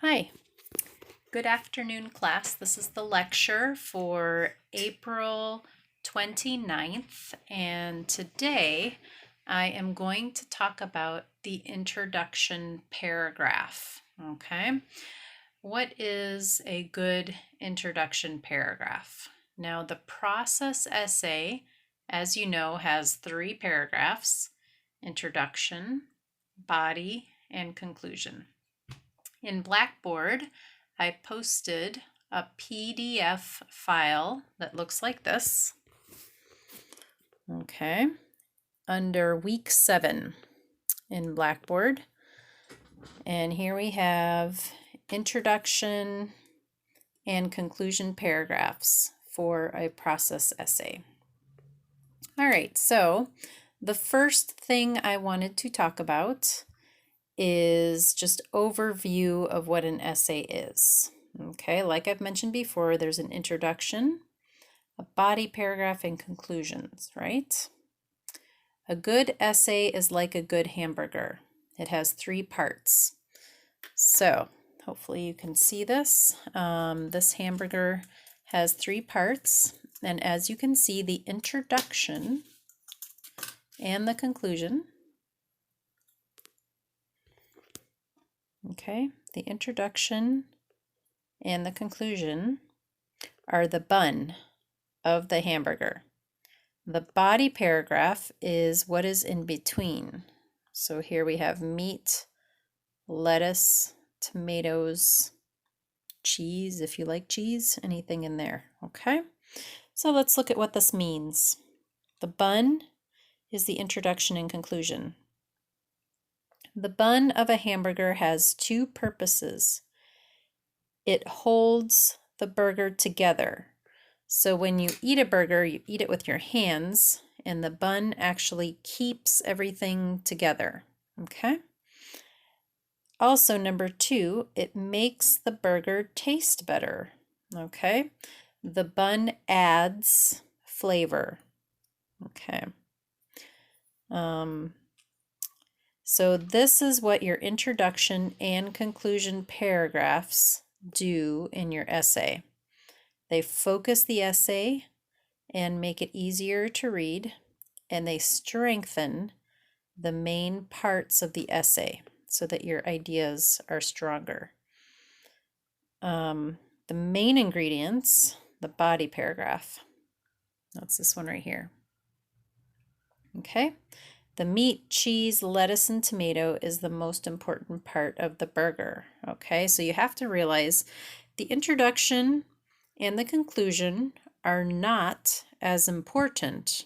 Hi, good afternoon class. This is the lecture for April 29th, and today I am going to talk about the introduction paragraph. Okay, what is a good introduction paragraph? Now, the process essay, as you know, has 3 paragraphs: introduction, body, and conclusion. In Blackboard, I posted a PDF file that looks like this. Okay, under week 7 in Blackboard. And here we have introduction and conclusion paragraphs for a process essay. All right, so the first thing I wanted to talk about is just overview of what an essay is. Okay, like I've mentioned before, there's an introduction, a body paragraph, and conclusions, right? A good essay is like a good hamburger. It has 3 parts. So hopefully you can see this. This hamburger has 3 parts, and as you can see, the introduction and the conclusion. Okay, the introduction and the conclusion are the bun of the hamburger. The body paragraph is what is in between. So here we have meat, lettuce, tomatoes, cheese, if you like cheese, anything in there. Okay, so let's look at what this means. The bun is the introduction and conclusion. The bun of a hamburger has 2 purposes. It holds the burger together. So when you eat a burger, you eat it with your hands, and the bun actually keeps everything together. Okay? Also, number 2, it makes the burger taste better. Okay? The bun adds flavor. Okay. So this is what your introduction and conclusion paragraphs do in your essay. They focus the essay and make it easier to read, and they strengthen the main parts of the essay so that your ideas are stronger. The main ingredients, the body paragraph, that's this one right here. Okay, the meat, cheese, lettuce, and tomato is the most important part of the burger. Okay, so you have to realize the introduction and the conclusion are not as important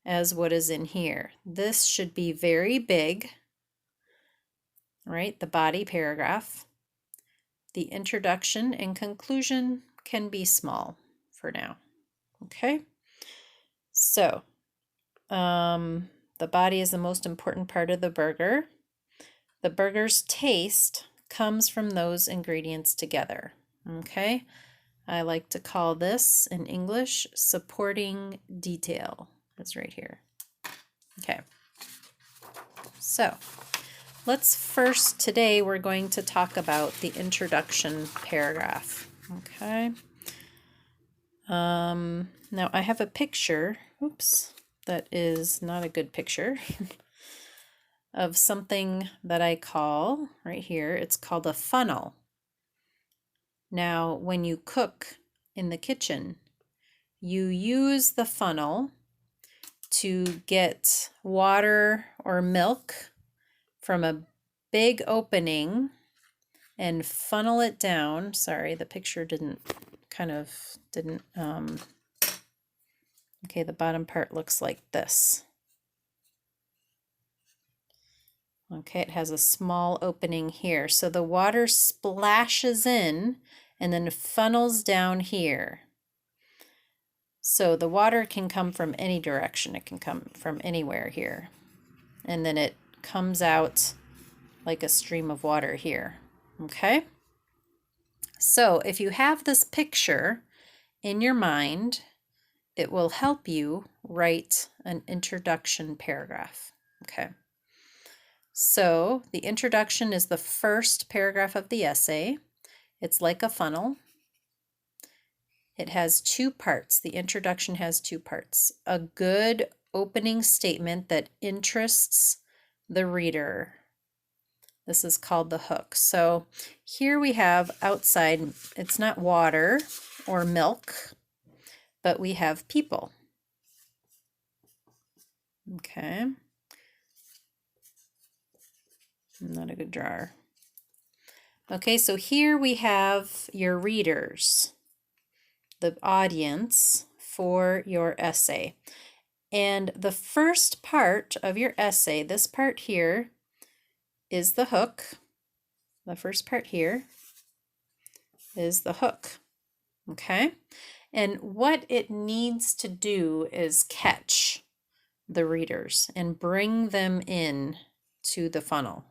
as what is in here. This should be very big, right? The body paragraph. The introduction and conclusion can be small for now. Okay, so the body is the most important part of the burger. The burger's taste comes from those ingredients together. Okay, I like to call this in English supporting detail. That's right here. Okay, so let's first, today we're going to talk about the introduction paragraph. Okay, now I have a picture, oops, that is not a good picture, of something that I call, right here, it's called a funnel. Now, when you cook in the kitchen, you use the funnel to get water or milk from a big opening and funnel it down. Sorry, the picture didn't, okay, the bottom part looks like this. Okay, it has a small opening here. So the water splashes in and then funnels down here. So the water can come from any direction. It can come from anywhere here. And then it comes out like a stream of water here. Okay? So if you have this picture in your mind, it will help you write an introduction paragraph. Okay? So the introduction is the first paragraph of the essay. It's like a funnel. It has two parts. The introduction has two parts. A good opening statement that interests the reader. This is called the hook. So here we have outside, it's not water or milk, but we have people. Okay. Not a good drawer. Okay, so here we have your readers, the audience for your essay. And the first part of your essay, this part here, is the hook. The first part here is the hook. Okay? And what it needs to do is catch the readers and bring them in to the funnel.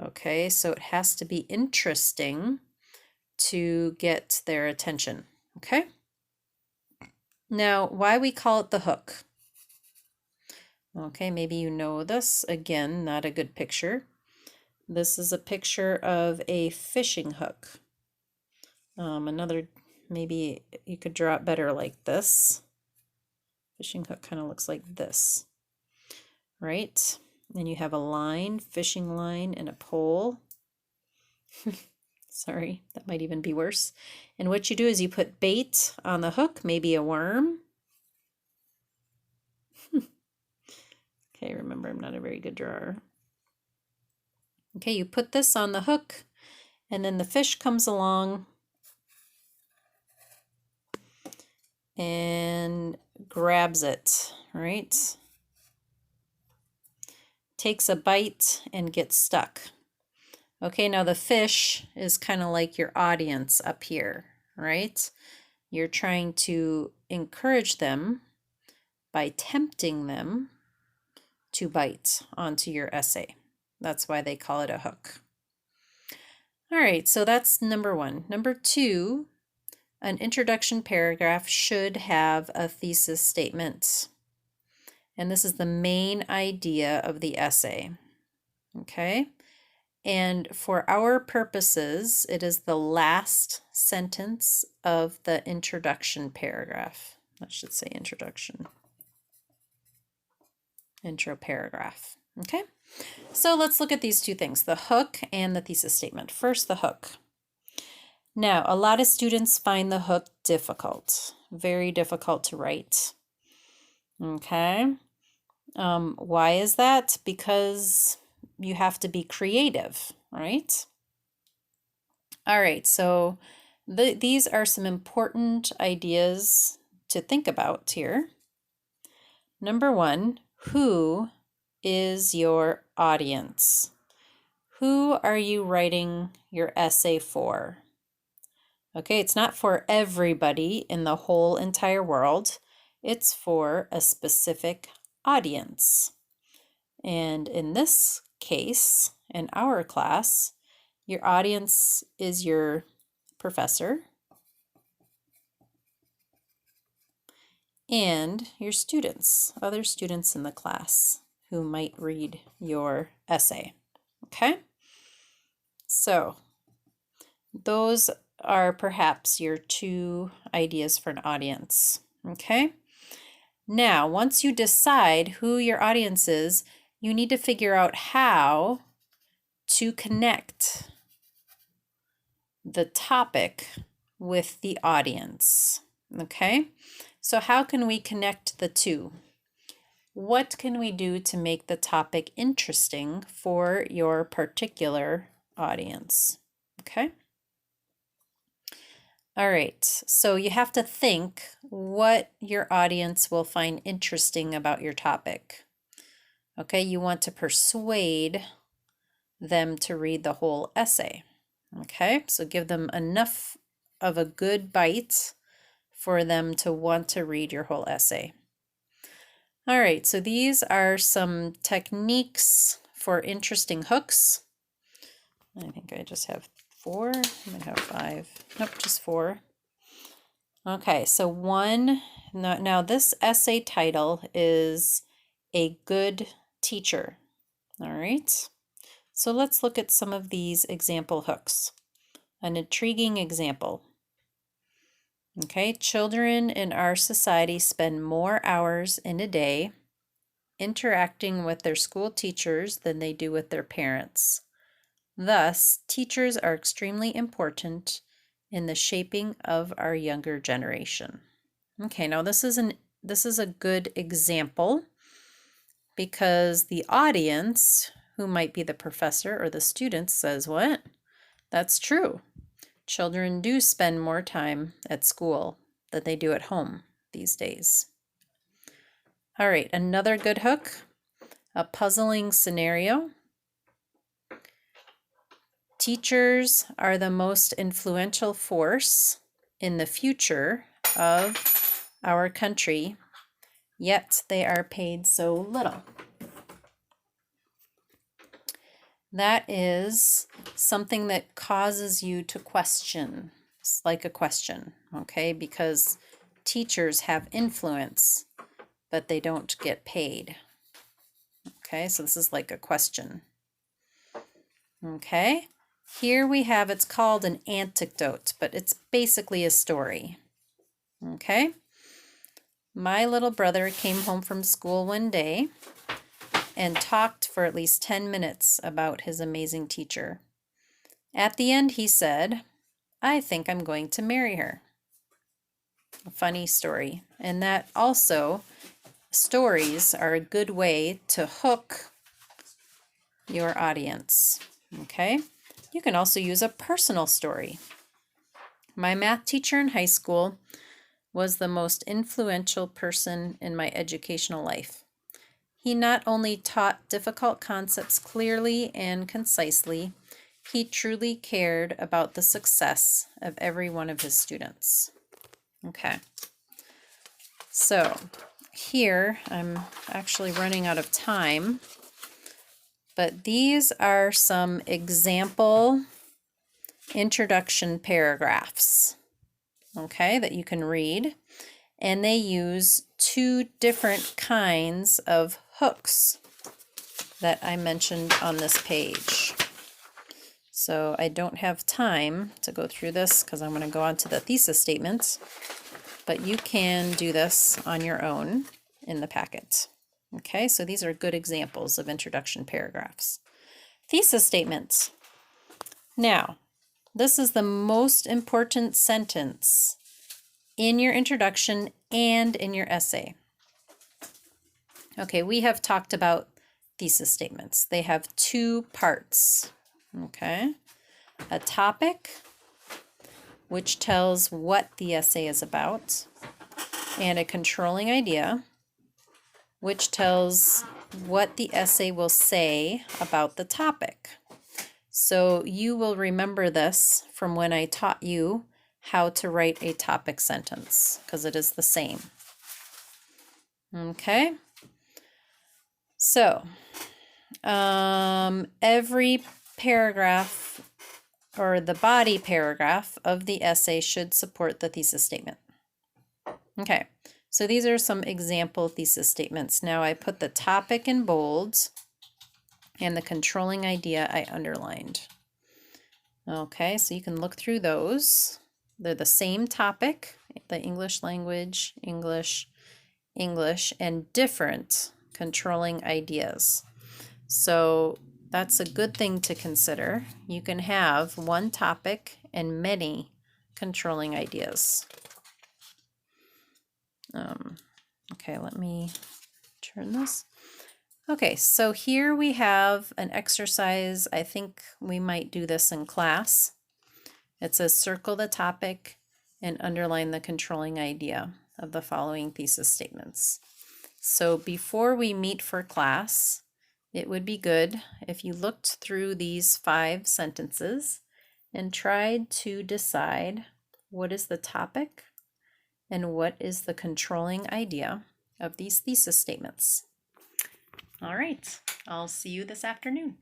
Okay, so it has to be interesting to get their attention. Okay? Now, why we call it the hook? Okay, maybe you know this. Again, not a good picture. This is a picture of a fishing hook. Another, maybe you could draw it better like this. Fishing hook kind of looks like this, right? Then you have a line, fishing line, and a pole. Sorry, that might even be worse. And what you do is you put bait on the hook, maybe a worm. Okay, remember I'm not a very good drawer. Okay, you put this on the hook, and then the fish comes along and grabs it, right? Takes a bite and gets stuck. Okay, now the fish is kind of like your audience up here, right? You're trying to encourage them by tempting them to bite onto your essay. That's why they call it a hook. All right, so that's number one. Number two, an introduction paragraph should have a thesis statement. And this is the main idea of the essay. Okay? And for our purposes, it is the last sentence of the introduction paragraph. I should say introduction. Intro paragraph. Okay? So let's look at these two things, the hook and the thesis statement. First, the hook. Now, a lot of students find the hook difficult, very difficult to write. Okay? Why is that? Because you have to be creative, right? All right, so these are some important ideas to think about here. Number one, who is your audience? Who are you writing your essay for? Okay, it's not for everybody in the whole entire world. It's for a specific audience. And in this case, in our class, your audience is your professor and your students, other students in the class who might read your essay. Okay? So, those are perhaps your two ideas for an audience. Okay? Now, once you decide who your audience is, you need to figure out how to connect the topic with the audience. Okay? So how can we connect the two? What can we do to make the topic interesting for your particular audience? Okay? All right, so you have to think what your audience will find interesting about your topic. Okay, you want to persuade them to read the whole essay. Okay, so give them enough of a good bite for them to want to read your whole essay. All right, so these are some techniques for interesting hooks. I think I just have 4. I might have 5. Nope, just 4. Okay, so one, now this essay title is A Good Teacher. All right, so let's look at some of these example hooks. An intriguing example. Okay, children in our society spend more hours in a day interacting with their school teachers than they do with their parents. Thus, teachers are extremely important in the shaping of our younger generation. Okay, now this is a good example because the audience, who might be the professor or the student, says, what? That's true. Children do spend more time at school than they do at home these days. All right, another good hook, a puzzling scenario. Teachers are the most influential force in the future of our country, yet they are paid so little. That is something that causes you to question. It's like a question, okay? Because teachers have influence, but they don't get paid. Okay, so this is like a question. Okay, here we have, it's called an anecdote, but it's basically a story. Okay, my little brother came home from school one day and talked for at least 10 minutes about his amazing teacher. At the end, he said, I think I'm going to marry her. A funny story. And that also, stories are a good way to hook your audience. Okay? You can also use a personal story. My math teacher in high school was the most influential person in my educational life. He not only taught difficult concepts clearly and concisely, he truly cared about the success of every one of his students. Okay, so here I'm actually running out of time, but these are some example introduction paragraphs, okay, that you can read, and they use two different kinds of hooks that I mentioned on this page. So I don't have time to go through this because I'm going to go on to the thesis statements, but you can do this on your own in the packet. Okay, so these are good examples of introduction paragraphs. Thesis statements. Now, this is the most important sentence in your introduction and in your essay. Okay, we have talked about thesis statements. They have two parts. Okay, a topic, which tells what the essay is about, and a controlling idea, which tells what the essay will say about the topic. So you will remember this from when I taught you how to write a topic sentence, because it is the same. Okay, so every paragraph or the body paragraph of the essay should support the thesis statement. Okay, so these are some example thesis statements. Now I put the topic in bold and the controlling idea I underlined. Okay, so you can look through those. They're the same topic, the English language, English, and different controlling ideas. So that's a good thing to consider. You can have one topic and many controlling ideas. Okay, let me turn this. Okay, so here we have an exercise. I think we might do this in class. It says circle the topic and underline the controlling idea of the following thesis statements. So before we meet for class, it would be good if you looked through these 5 sentences and tried to decide what is the topic and what is the controlling idea of these thesis statements. All right, I'll see you this afternoon.